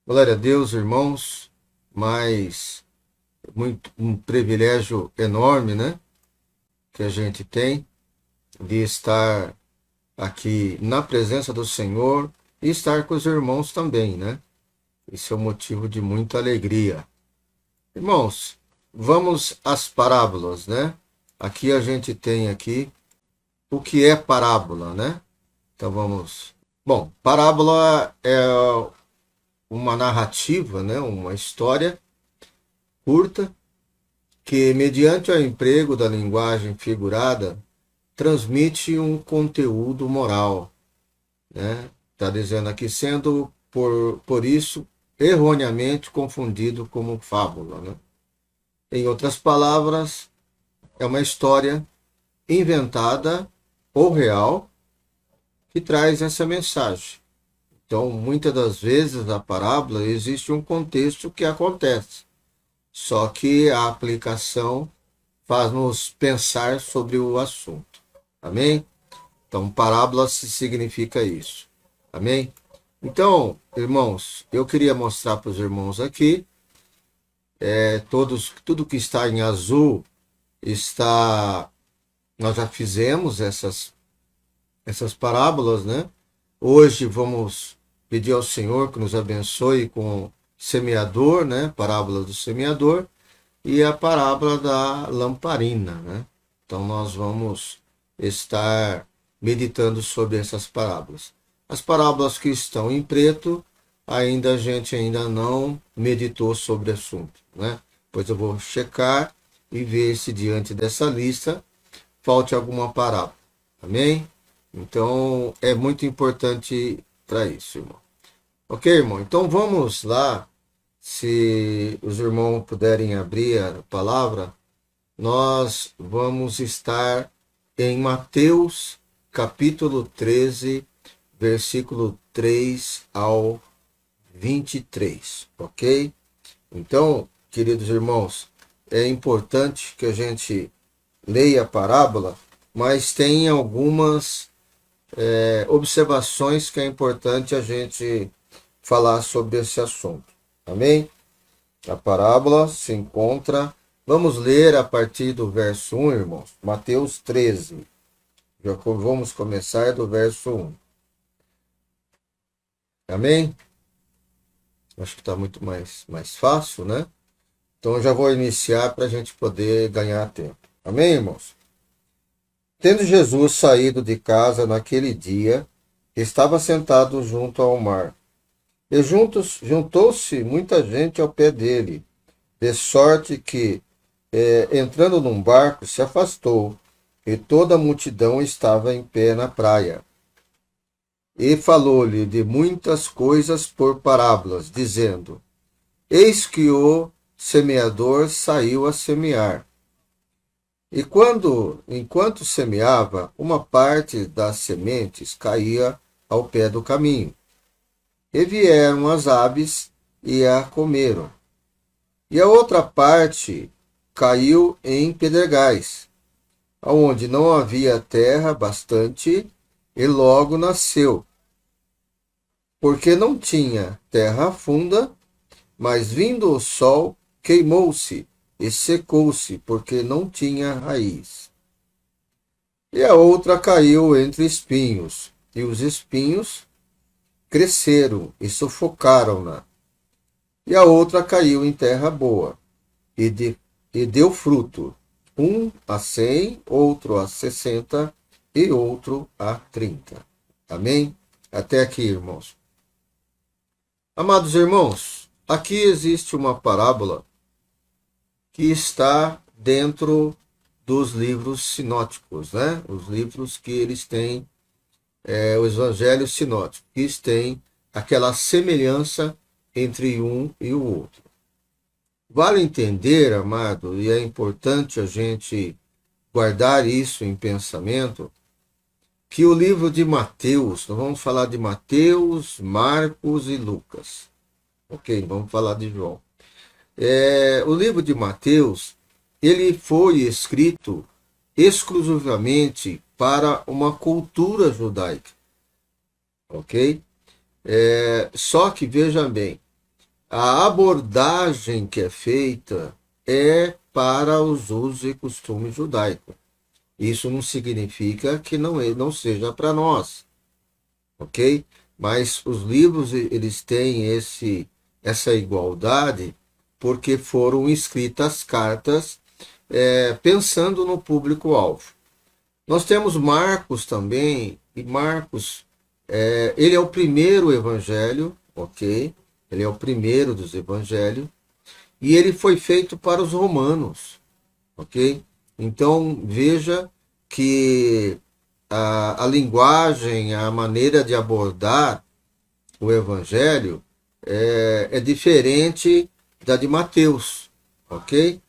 Glória a Deus, irmãos, mas um privilégio enorme, né, que a gente tem de estar aqui na presença do Senhor e estar com os irmãos também, né? Isso é um motivo de muita alegria. Irmãos, vamos às parábolas, né? Aqui a gente tem aqui o que é parábola, né? Então vamos. Bom, parábola é uma narrativa, né? Uma história curta que, mediante o emprego da linguagem figurada, transmite um conteúdo moral, né? Está dizendo aqui, sendo por isso erroneamente confundido como fábula, né? Em outras palavras, é uma história inventada ou real que traz essa mensagem. Então, muitas das vezes, na parábola existe um contexto que acontece, só que a aplicação faz-nos pensar sobre o assunto. Amém? Então, parábola significa isso. Amém? Então, irmãos, eu queria mostrar para os irmãos aqui, tudo que está em azul está. Nós já fizemos essas parábolas, né? Hoje vamos pedir ao Senhor que nos abençoe com o semeador, né? Parábola do semeador e a parábola da lamparina, né? Então nós vamos estar meditando sobre essas parábolas. As parábolas que estão em preto, a gente ainda não meditou sobre o assunto, né? Pois eu vou checar e ver se diante dessa lista falte alguma parábola. Amém? Então é muito importante para isso, irmão. Ok, irmão? Então vamos lá. Se os irmãos puderem abrir a palavra, nós vamos estar em Mateus capítulo 13, versículo 3 ao 23, ok? Então, queridos irmãos, é importante que a gente leia a parábola, mas tem algumas observações que é importante a gente falar sobre esse assunto. Amém? A parábola se encontra. Vamos ler a partir do verso 1, irmãos. Mateus 13. Já vamos começar do verso 1. Amém? Acho que está muito mais fácil, né? Então eu já vou iniciar para a gente poder ganhar tempo. Amém, irmãos? Tendo Jesus saído de casa naquele dia, estava sentado junto ao mar. E juntou-se muita gente ao pé dele, de sorte que, entrando num barco, se afastou, e toda a multidão estava em pé na praia. E falou-lhe de muitas coisas por parábolas, dizendo: Eis que o semeador saiu a semear. E enquanto semeava, uma parte das sementes caía ao pé do caminho. E vieram as aves e a comeram. E a outra parte caiu em pedregais, onde não havia terra bastante, e logo nasceu, porque não tinha terra funda, mas vindo o sol, queimou-se e secou-se, porque não tinha raiz. E a outra caiu entre espinhos, e os espinhos cresceram e sufocaram-na. E a outra caiu em terra boa, e deu fruto, um a 100, outro a 60 e outro a 30. Amém? Até aqui, irmãos. Amados irmãos, aqui existe uma parábola que está dentro dos livros sinóticos, né? Os livros que eles têm, os evangelhos sinóticos, que têm aquela semelhança entre um e o outro. Vale entender, amado, e é importante a gente guardar isso em pensamento, que o livro de Mateus, nós vamos falar de Mateus, Marcos e Lucas. Ok, vamos falar de João. O livro de Mateus, ele foi escrito exclusivamente para uma cultura judaica. Ok? Só que, veja bem, a abordagem que é feita é para os usos e costumes judaicos. Isso não significa que não seja para nós, ok? Mas os livros eles têm essa igualdade porque foram escritas cartas pensando no público-alvo. Nós temos Marcos também, e Marcos, ele é o primeiro evangelho, ok? Ele é o primeiro dos evangelhos, e ele foi feito para os romanos, ok? Então, veja que a linguagem, a maneira de abordar o evangelho é diferente da de Mateus, ok?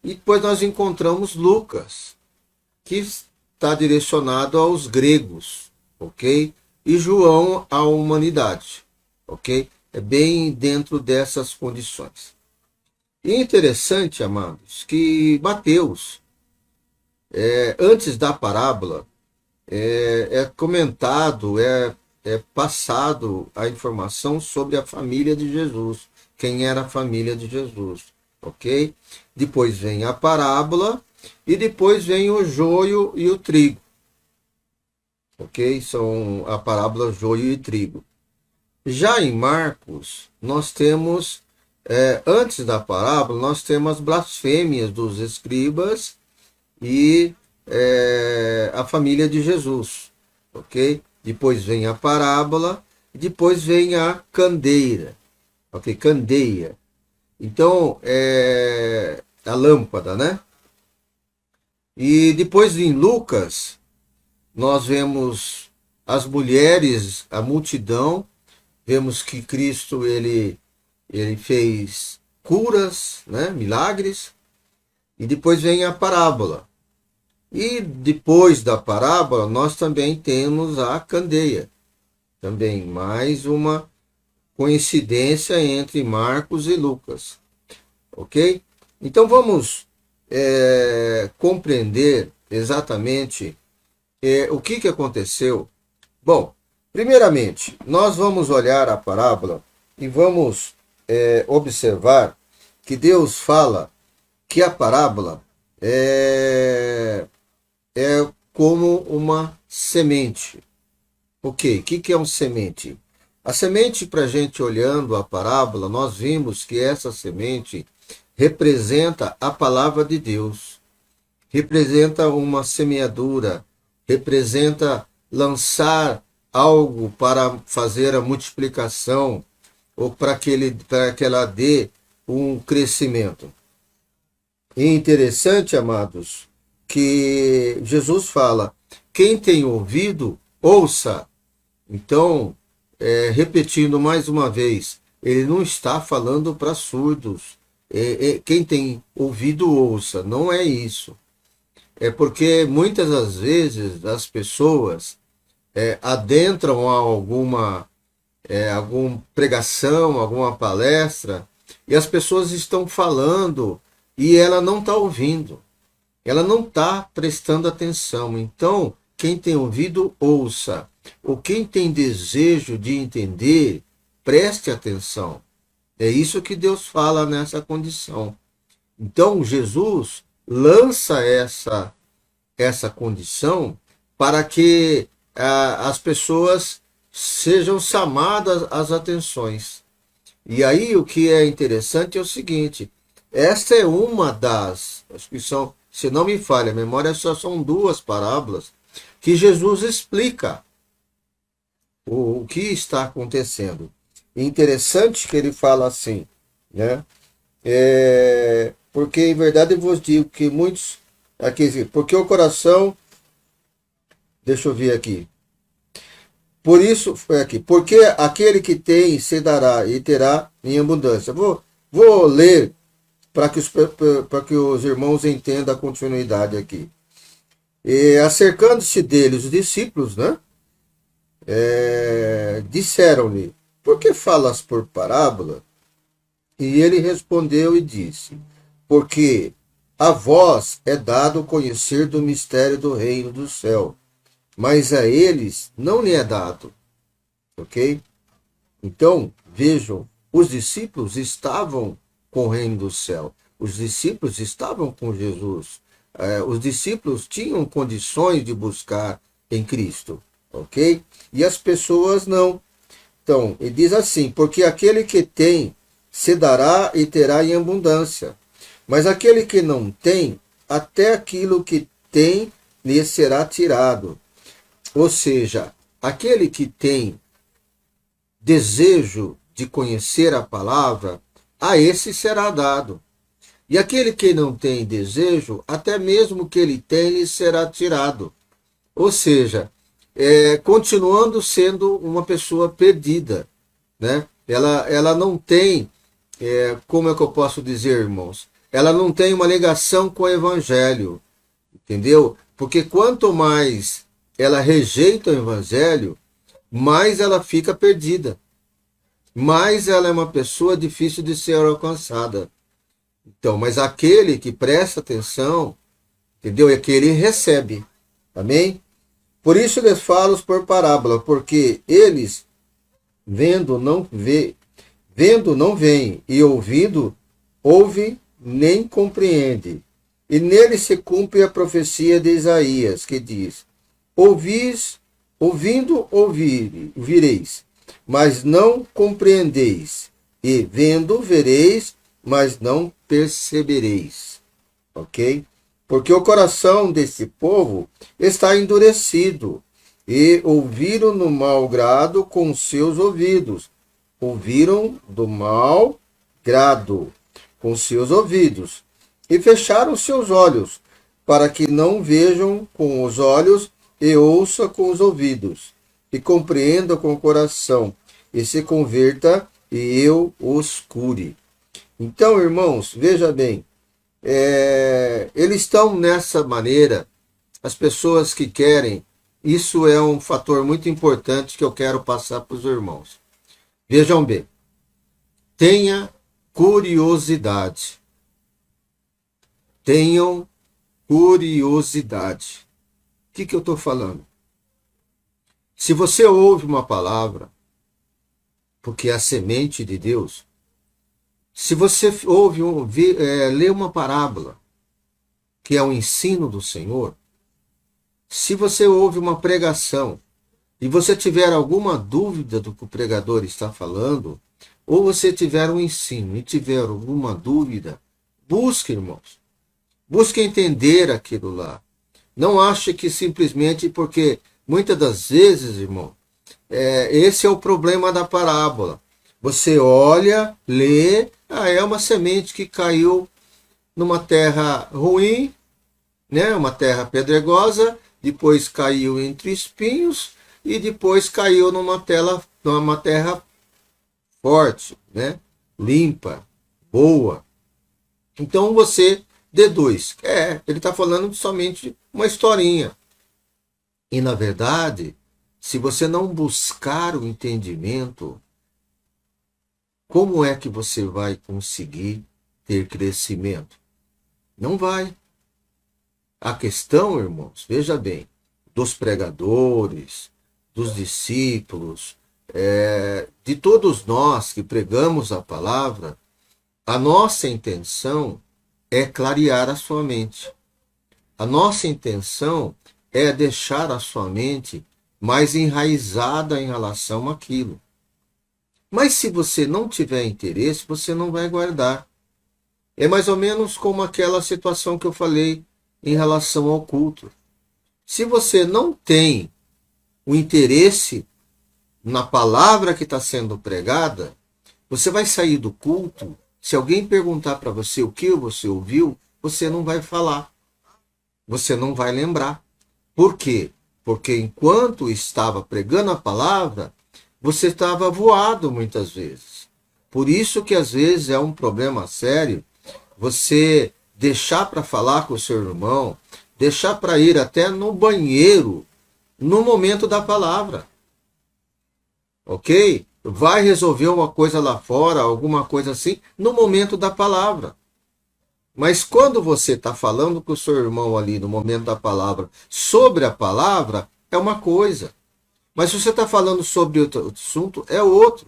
E depois nós encontramos Lucas, que está direcionado aos gregos, ok? E João à humanidade, ok? É bem dentro dessas condições. E é interessante, amados, que Mateus, antes da parábola, comentado, passado a informação sobre a família de Jesus, quem era a família de Jesus, ok? Depois vem a parábola e depois vem o joio e o trigo, ok? São a parábola joio e trigo. Já em Marcos, nós temos, antes da parábola, nós temos as blasfêmias dos escribas e a família de Jesus, ok? Depois vem a parábola, depois vem a candeia, ok? Candeia. Então, a lâmpada, né? E depois em Lucas, nós vemos as mulheres, a multidão, vemos que Cristo ele fez curas, né? Milagres, e depois vem a parábola. E depois da parábola, nós também temos a candeia. Também mais uma coincidência entre Marcos e Lucas. Ok? Então vamos compreender exatamente o que aconteceu. Bom, primeiramente, nós vamos olhar a parábola e vamos observar que Deus fala que a parábola é como uma semente. Ok, o que é um semente? A semente, para a gente olhando a parábola, nós vimos que essa semente representa a palavra de Deus, representa uma semeadura, representa lançar algo para fazer a multiplicação ou para que ela dê um crescimento. E interessante, amados, que Jesus fala, quem tem ouvido, ouça. Então, repetindo mais uma vez, ele não está falando para surdos. Quem tem ouvido, ouça. Não é isso. É porque muitas das vezes as pessoas adentram a alguma pregação, alguma palestra, e as pessoas estão falando e ela não está ouvindo. Ela não está prestando atenção. Então, quem tem ouvido, ouça. Ou quem tem desejo de entender, preste atenção. É isso que Deus fala nessa condição. Então, Jesus lança essa condição para que as pessoas sejam chamadas às atenções. E aí, o que é interessante é o seguinte, esta é uma das, acho que são, se não me falha a memória, só são duas parábolas que Jesus explica o que está acontecendo. E interessante que ele fala assim, né? Porque em verdade eu vos digo que muitos, aqui, porque o coração, deixa eu ver aqui, por isso, foi aqui, porque aquele que tem se dará e terá em abundância. Vou ler para que os irmãos entendam a continuidade aqui. E acercando-se deles os discípulos, né? Disseram-lhe, por que falas por parábola? E ele respondeu e disse, porque a vós é dado conhecer do mistério do reino do céu, mas a eles não lhe é dado. Ok? Então, vejam Os discípulos estavam com o reino do céu. Os discípulos estavam com Jesus. Os discípulos tinham condições de buscar em Cristo, ok? E as pessoas não. Então, ele diz assim, porque aquele que tem, se dará e terá em abundância. Mas aquele que não tem, até aquilo que tem lhe será tirado. Ou seja, aquele que tem desejo de conhecer a palavra, a esse será dado. E aquele que não tem desejo, até mesmo que ele tem, lhe será tirado. Ou seja, continuando sendo uma pessoa perdida, né? Ela não tem, como é que eu posso dizer, irmãos? Ela não tem uma ligação com o evangelho, entendeu? Porque quanto mais ela rejeita o evangelho, mais ela fica perdida. Mais ela é uma pessoa difícil de ser alcançada. Então, mas aquele que presta atenção, entendeu? É que ele recebe. Amém? Por isso lhes falo por parábola, porque eles vendo não veem, e ouvindo ouve nem compreende. E nele se cumpre a profecia de Isaías, que diz: ouvireis, mas não compreendeis, e vendo vereis, mas não percebereis. Ok? Porque o coração desse povo está endurecido, e ouviram no mau grado com seus ouvidos. Ouviram do mau grado com seus ouvidos, e fecharam seus olhos, para que não vejam com os olhos, e ouçam com os ouvidos, e compreendam com o coração, e se converta, e eu os cure. Então, irmãos, veja bem, eles estão nessa maneira, as pessoas que querem, isso é um fator muito importante que eu quero passar para os irmãos. Vejam bem, tenha curiosidade. Tenham curiosidade. O que eu estou falando? Se você ouve uma palavra, porque é a semente de Deus, se você lê uma parábola, que é o ensino do Senhor, se você ouve uma pregação e você tiver alguma dúvida do que o pregador está falando, ou você tiver um ensino e tiver alguma dúvida, busque, irmãos. Busque entender aquilo lá. Não ache que simplesmente porque, muitas das vezes, irmão, esse é o problema da parábola. Você olha, lê, é uma semente que caiu numa terra ruim, né? Uma terra pedregosa, depois caiu entre espinhos e depois caiu numa terra forte, né? Limpa, boa. Então você deduz. Ele está falando somente uma historinha. E na verdade, se você não buscar o entendimento, como é que você vai conseguir ter crescimento? Não vai. A questão, irmãos, veja bem, dos pregadores, dos discípulos, de todos nós que pregamos a palavra, a nossa intenção é clarear a sua mente. A nossa intenção é deixar a sua mente mais enraizada em relação àquilo. Mas se você não tiver interesse, você não vai guardar. É mais ou menos como aquela situação que eu falei em relação ao culto. Se você não tem o interesse na palavra que está sendo pregada, você vai sair do culto. Se alguém perguntar para você o que você ouviu, você não vai falar. Você não vai lembrar. Por quê? Porque enquanto estava pregando a palavra, você estava voado muitas vezes. Por isso que às vezes é um problema sério você deixar para falar com o seu irmão, deixar para ir até no banheiro no momento da palavra. Ok? Vai resolver uma coisa lá fora, alguma coisa assim, no momento da palavra. Mas quando você está falando com o seu irmão ali no momento da palavra, sobre a palavra, é uma coisa. Mas se você está falando sobre outro assunto, é outro.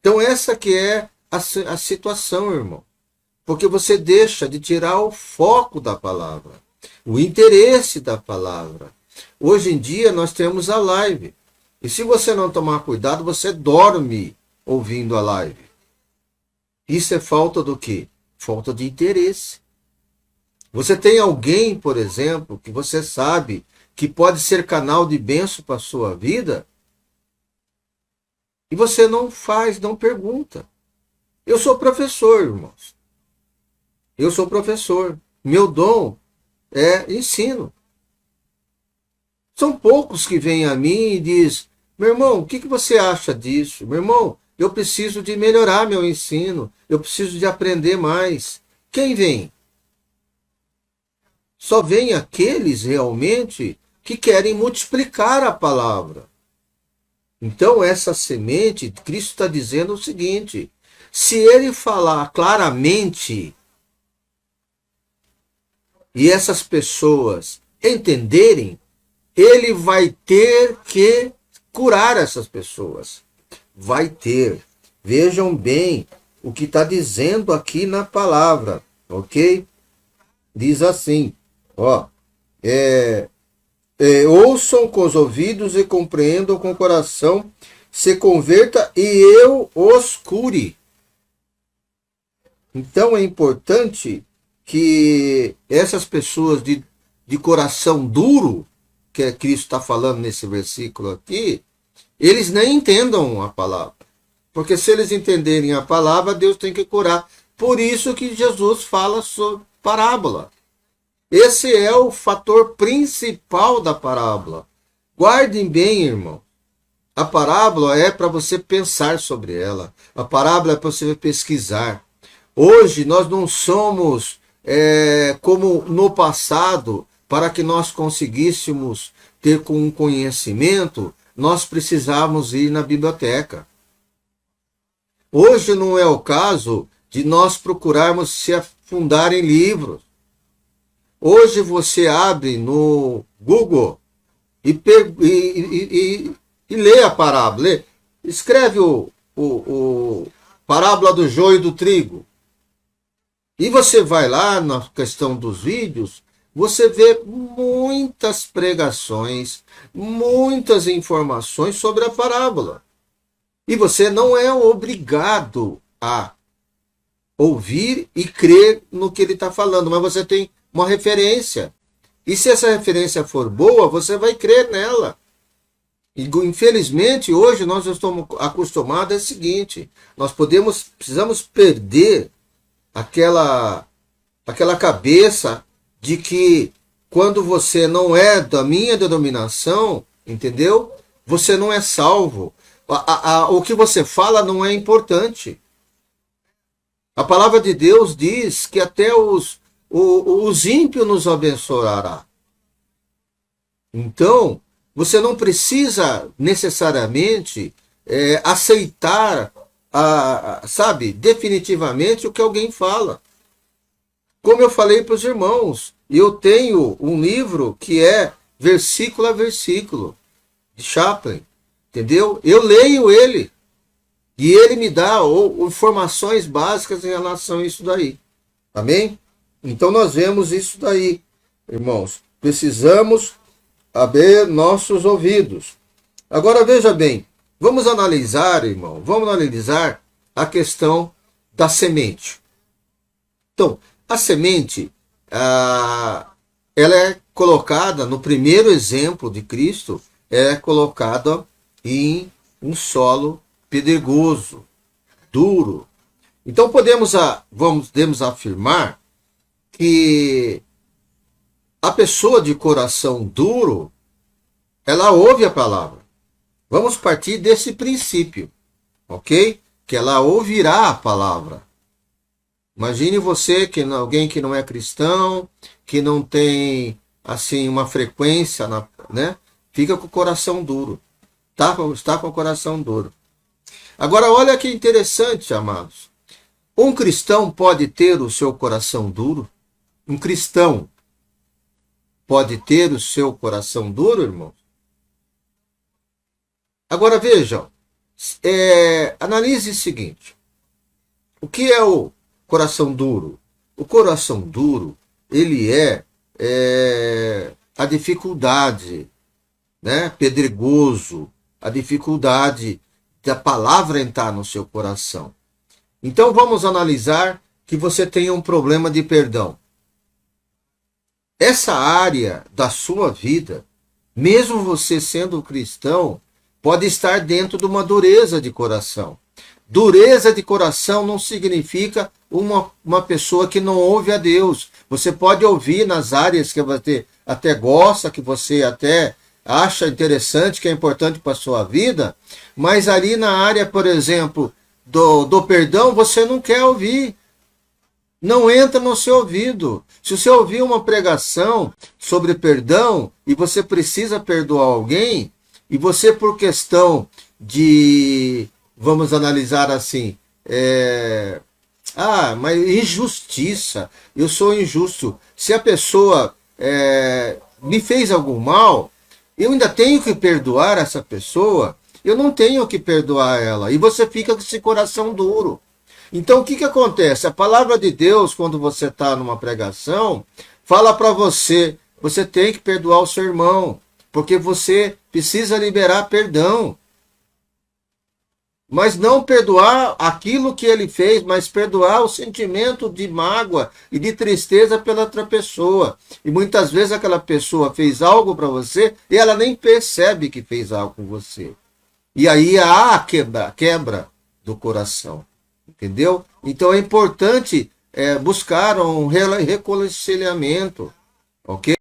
Então essa que é a situação, irmão. Porque você deixa de tirar o foco da palavra, o interesse da palavra. Hoje em dia nós temos a live. E se você não tomar cuidado, você dorme ouvindo a live. Isso é falta do quê? Falta de interesse. Você tem alguém, por exemplo, que você sabe que pode ser canal de bênção para a sua vida, e você não faz, não pergunta. Eu sou professor, irmãos. Eu sou professor. Meu dom é ensino. São poucos que vêm a mim e dizem: meu irmão, o que você acha disso? Meu irmão, eu preciso de melhorar meu ensino. Eu preciso de aprender mais. Quem vem? Só vem aqueles realmente que querem multiplicar a palavra. Então, essa semente, Cristo está dizendo o seguinte: se ele falar claramente e essas pessoas entenderem, ele vai ter que curar essas pessoas. Vai ter. Vejam bem o que está dizendo aqui na palavra, ok? Diz assim, ó, ouçam com os ouvidos e compreendam com o coração, se converta e eu os cure. Então é importante que essas pessoas de coração duro, que Cristo está falando nesse versículo aqui, eles nem entendam a palavra. Porque se eles entenderem a palavra, Deus tem que curar. Por isso que Jesus fala sobre parábola. Esse é o fator principal da parábola. Guardem bem, irmão. A parábola é para você pensar sobre ela. A parábola é para você pesquisar. Hoje nós não somos como no passado, para que nós conseguíssemos ter um conhecimento, nós precisávamos ir na biblioteca. Hoje não é o caso de nós procurarmos se afundar em livros. Hoje você abre no Google e lê a parábola. Escreve o parábola do joio e do trigo. E você vai lá na questão dos vídeos, você vê muitas pregações, muitas informações sobre a parábola. E você não é obrigado a ouvir e crer no que ele está falando, mas você tem uma referência. E se essa referência for boa, você vai crer nela. E, infelizmente, hoje nós estamos acostumados ao seguinte: nós precisamos perder aquela cabeça de que quando você não é da minha denominação, entendeu? Você não é salvo. O que você fala não é importante. A palavra de Deus diz que até os ímpios nos abençoará. Então, você não precisa necessariamente aceitar, definitivamente o que alguém fala. Como eu falei para os irmãos, eu tenho um livro que é versículo a versículo, de Chaplin, entendeu? Eu leio ele, e ele me dá informações básicas em relação a isso daí. Amém? Então nós vemos isso daí, irmãos. Precisamos abrir nossos ouvidos. Agora veja bem, vamos analisar, irmão, a questão da semente. Então, a semente, ela é colocada, no primeiro exemplo de Cristo, é colocada em um solo pedregoso, duro. Então podemos afirmar que a pessoa de coração duro, ela ouve a palavra. Vamos partir desse princípio, ok? Que ela ouvirá a palavra. Imagine você, alguém que não é cristão, que não tem assim uma frequência, né? Fica com o coração duro. Está com o coração duro. Agora, olha que interessante, amados. Um cristão pode ter o seu coração duro? Um cristão pode ter o seu coração duro, irmão? Agora vejam, Analise o seguinte: o que é o coração duro? O coração duro, ele é a dificuldade, né? Pedregoso, a dificuldade da palavra entrar no seu coração. Então vamos analisar que você tem um problema de perdão. Essa área da sua vida, mesmo você sendo cristão, pode estar dentro de uma dureza de coração. Dureza de coração não significa uma pessoa que não ouve a Deus. Você pode ouvir nas áreas que você até gosta, que você até acha interessante, que é importante para a sua vida, mas ali na área, por exemplo, do perdão, você não quer ouvir. Não entra no seu ouvido. Se você ouvir uma pregação sobre perdão e você precisa perdoar alguém, e você, por questão de, vamos analisar assim, mas injustiça, eu sou injusto. Se a pessoa me fez algum mal, eu ainda tenho que perdoar essa pessoa, eu não tenho que perdoar ela. E você fica com esse coração duro. Então, o que acontece? A palavra de Deus, quando você está numa pregação, fala para você, você tem que perdoar o seu irmão, porque você precisa liberar perdão. Mas não perdoar aquilo que ele fez, mas perdoar o sentimento de mágoa e de tristeza pela outra pessoa. E muitas vezes aquela pessoa fez algo para você e ela nem percebe que fez algo com você. E aí há a quebra do coração. Entendeu? Então é importante buscar um reconciliamento, ok?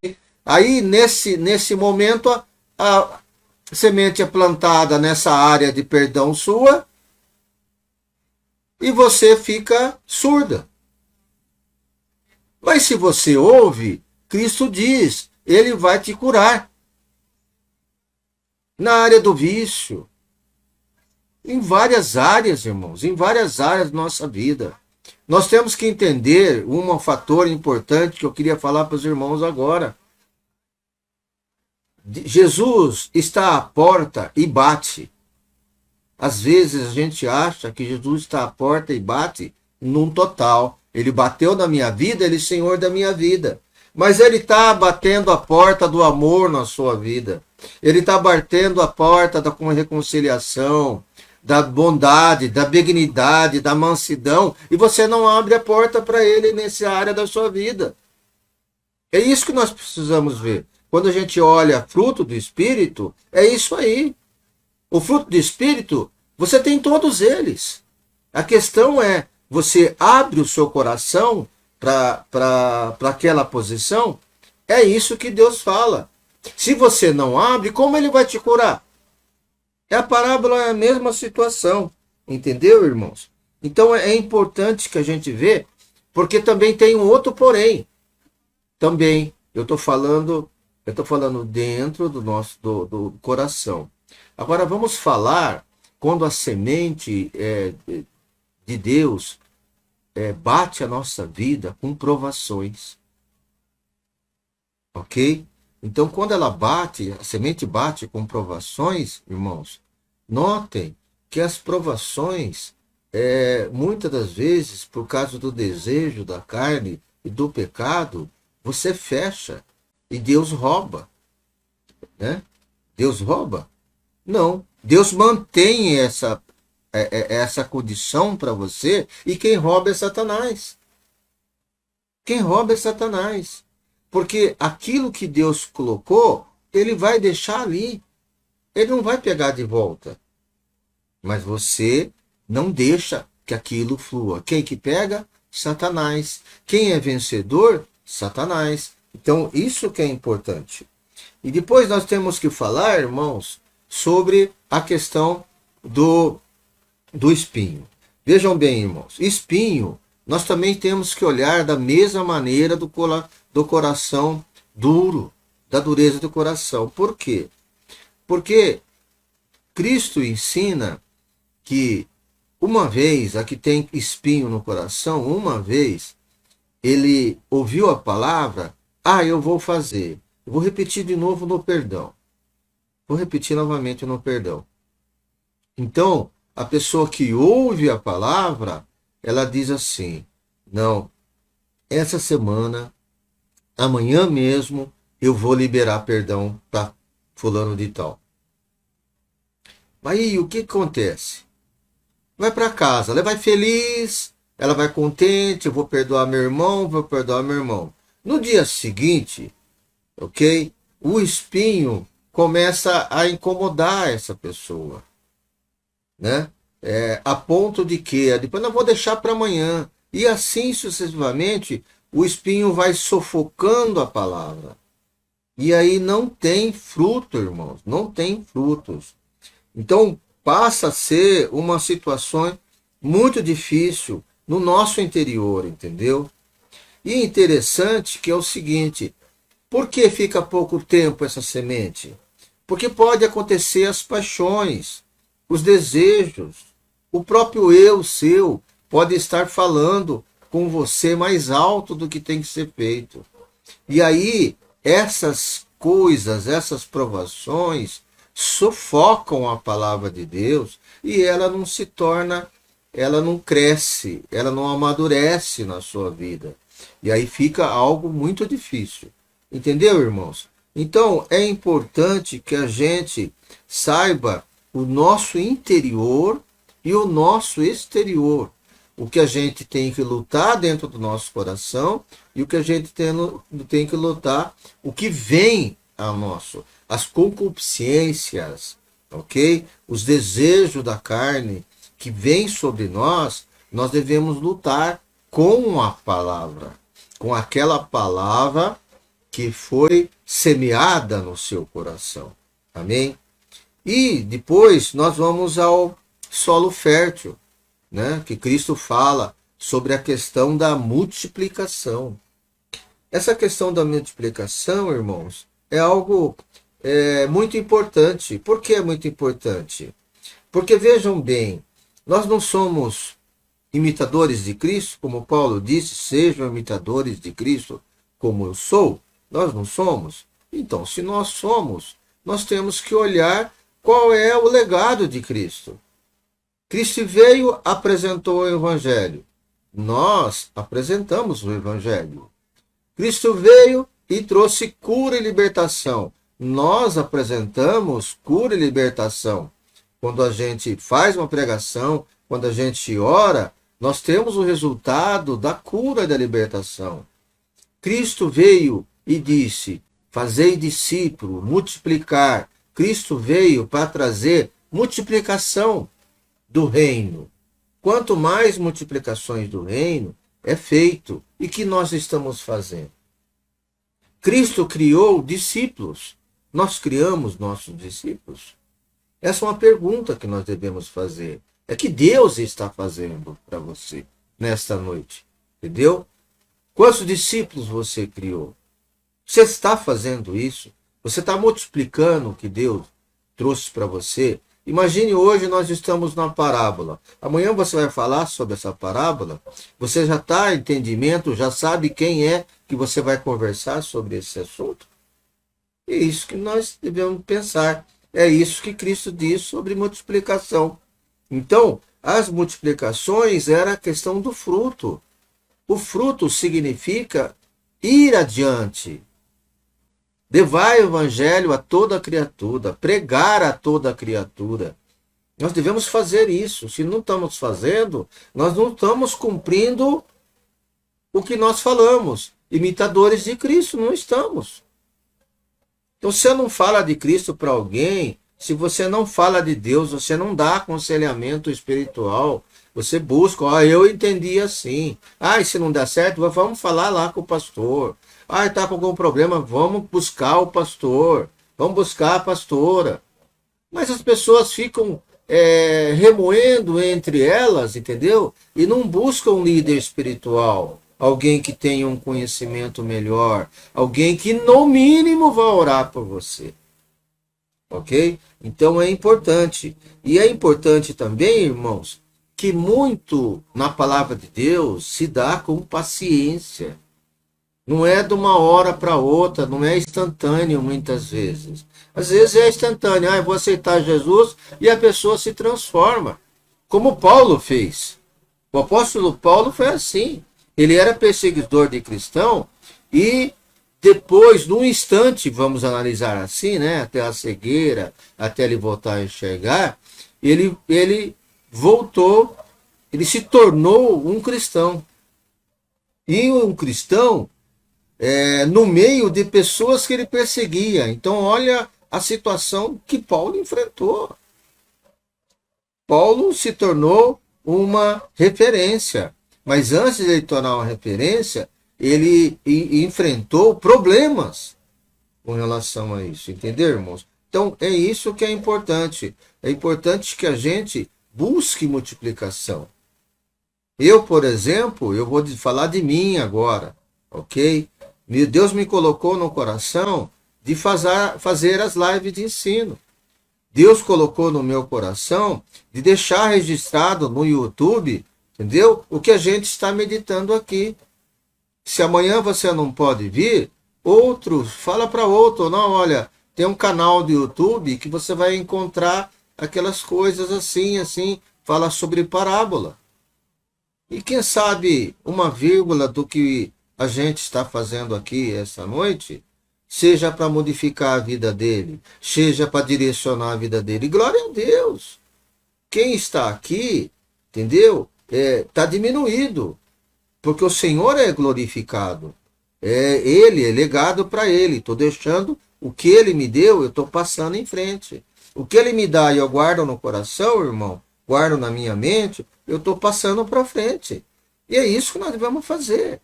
Aí nesse momento a semente é plantada nessa área de perdão sua e você fica surda. Mas se você ouve, Cristo diz, ele vai te curar. Na área do vício, em várias áreas, irmãos, em várias áreas da nossa vida. Nós temos que entender um fator importante que eu queria falar para os irmãos agora. Jesus está à porta e bate. Às vezes a gente acha que Jesus está à porta e bate num total. Ele bateu na minha vida, ele é Senhor da minha vida. Mas ele está batendo a porta do amor na sua vida. Ele está batendo a porta da reconciliação, da bondade, da benignidade, da mansidão, e você não abre a porta para ele nessa área da sua vida. É isso que nós precisamos ver. Quando a gente olha fruto do Espírito, é isso aí. O fruto do Espírito, você tem todos eles. A questão é, você abre o seu coração para aquela posição? É isso que Deus fala. Se você não abre, como ele vai te curar? A parábola é a mesma situação, entendeu, irmãos? Então é importante que a gente vê, porque também tem um outro porém. Também, eu estou falando dentro do nosso do coração. Agora vamos falar quando a semente de Deus bate a nossa vida com provações. Ok? Então, quando ela bate, a semente bate com provações, irmãos, notem que as provações, muitas das vezes, por causa do desejo da carne e do pecado, você fecha e Deus rouba. Né? Deus rouba? Não. Deus mantém essa condição para você e quem rouba é Satanás. Quem rouba é Satanás. Porque aquilo que Deus colocou, ele vai deixar ali. Ele não vai pegar de volta. Mas você não deixa que aquilo flua. Quem que pega? Satanás. Quem é vencedor? Satanás. Então, isso que é importante. E depois nós temos que falar, irmãos, sobre a questão do espinho. Vejam bem, irmãos. Espinho, nós também temos que olhar da mesma maneira do coração duro, da dureza do coração. Por quê? Porque Cristo ensina que uma vez, a que tem espinho no coração, uma vez ele ouviu a palavra, eu vou fazer. Eu vou repetir de novo no perdão. Vou repetir novamente no perdão. Então, a pessoa que ouve a palavra, ela diz assim: não, essa semana, amanhã mesmo, eu vou liberar perdão para fulano de tal. Aí o que acontece? Vai para casa, ela vai feliz, ela vai contente, eu vou perdoar meu irmão, vou perdoar meu irmão. No dia seguinte, ok? O espinho começa a incomodar essa pessoa, né? A ponto de que depois não vou deixar para amanhã. E assim sucessivamente, o espinho vai sufocando a palavra. E aí não tem fruto, irmãos, não tem frutos. Então passa a ser uma situação muito difícil no nosso interior, entendeu? E interessante que é o seguinte: por que fica pouco tempo essa semente? Porque pode acontecer as paixões, os desejos, o próprio eu seu pode estar falando com você mais alto do que tem que ser feito. E aí, essas coisas, essas provações, sufocam a palavra de Deus e ela não se torna, ela não cresce, ela não amadurece na sua vida. E aí fica algo muito difícil. Entendeu, irmãos? Então, é importante que a gente saiba o nosso interior e o nosso exterior. O que a gente tem que lutar dentro do nosso coração e o que a gente tem que lutar, o que vem ao nosso, as concupiscências, ok? Os desejos da carne que vem sobre nós, nós devemos lutar com a palavra, com aquela palavra que foi semeada no seu coração. Amém? E depois nós vamos ao solo fértil, né? Que Cristo fala sobre a questão da multiplicação. Essa questão da multiplicação, irmãos, é algo muito importante. Por que é muito importante? Porque vejam bem, nós não somos imitadores de Cristo, como Paulo disse, sejam imitadores de Cristo como eu sou. Nós não somos. Então, se nós somos, nós temos que olhar qual é o legado de Cristo. Cristo veio, apresentou o Evangelho. Nós apresentamos o Evangelho. Cristo veio e trouxe cura e libertação. Nós apresentamos cura e libertação. Quando a gente faz uma pregação, quando a gente ora, nós temos o resultado da cura e da libertação. Cristo veio e disse: fazei discípulo, multiplicar. Cristo veio para trazer multiplicação do reino. Quanto mais multiplicações do reino é feito, e que nós estamos fazendo? Cristo criou discípulos. Nós criamos nossos discípulos? Essa é uma pergunta que nós devemos fazer. É que Deus está fazendo para você nesta noite. Entendeu? Quantos discípulos você criou? Você está fazendo isso? Você está multiplicando o que Deus trouxe para você? Imagine, hoje nós estamos na parábola. Amanhã você vai falar sobre essa parábola. Você já está em entendimento, já sabe quem é que você vai conversar sobre esse assunto? É isso que nós devemos pensar. É isso que Cristo diz sobre multiplicação. Então, as multiplicações era a questão do fruto. O fruto significa ir adiante. Levai o evangelho a toda criatura, pregar a toda criatura. Nós devemos fazer isso. Se não estamos fazendo, nós não estamos cumprindo o que nós falamos. Imitadores de Cristo, não estamos. Então, se você não fala de Cristo para alguém, se você não fala de Deus, você não dá aconselhamento espiritual, você busca, eu entendi assim. E se não der certo, vamos falar lá com o pastor. Está com algum problema, vamos buscar o pastor, vamos buscar a pastora. Mas as pessoas ficam remoendo entre elas, entendeu? E não buscam um líder espiritual, alguém que tenha um conhecimento melhor, alguém que no mínimo vai orar por você. Ok? Então é importante. E é importante também, irmãos, que muito na palavra de Deus se dá com paciência. Não é de uma hora para outra, não é instantâneo muitas vezes. Às vezes é instantâneo, eu vou aceitar Jesus e a pessoa se transforma, como Paulo fez. O apóstolo Paulo foi assim. Ele era perseguidor de cristão e depois, num instante, vamos analisar assim, né, até a cegueira, até ele voltar a enxergar, ele voltou, ele se tornou um cristão. E um cristão no meio de pessoas que ele perseguia. Então, olha a situação que Paulo enfrentou. Paulo se tornou uma referência, mas antes de ele tornar uma referência, ele enfrentou problemas com relação a isso, entendeu, irmãos? Então, é isso que é importante. É importante que a gente busque multiplicação. Eu, por exemplo, eu vou falar de mim agora, ok? Deus me colocou no coração de fazer as lives de ensino. Deus colocou no meu coração de deixar registrado no YouTube, entendeu? O que a gente está meditando aqui. Se amanhã você não pode vir, outro, fala para outro, não, olha, tem um canal do YouTube que você vai encontrar aquelas coisas assim, assim, fala sobre parábola. E quem sabe uma vírgula do que a gente está fazendo aqui essa noite, seja para modificar a vida dele, seja para direcionar a vida dele. Glória a Deus. Quem está aqui, entendeu? Está diminuído, porque o Senhor é glorificado. Ele é legado para ele. Estou deixando o que ele me deu, eu estou passando em frente. O que ele me dá e eu guardo no coração, irmão, guardo na minha mente, eu estou passando para frente. E é isso que nós devemos fazer.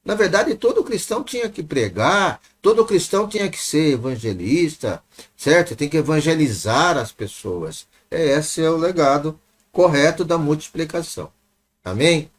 Na verdade, todo cristão tinha que pregar, todo cristão tinha que ser evangelista, certo? Tem que evangelizar as pessoas. Esse é o legado correto da multiplicação. Amém?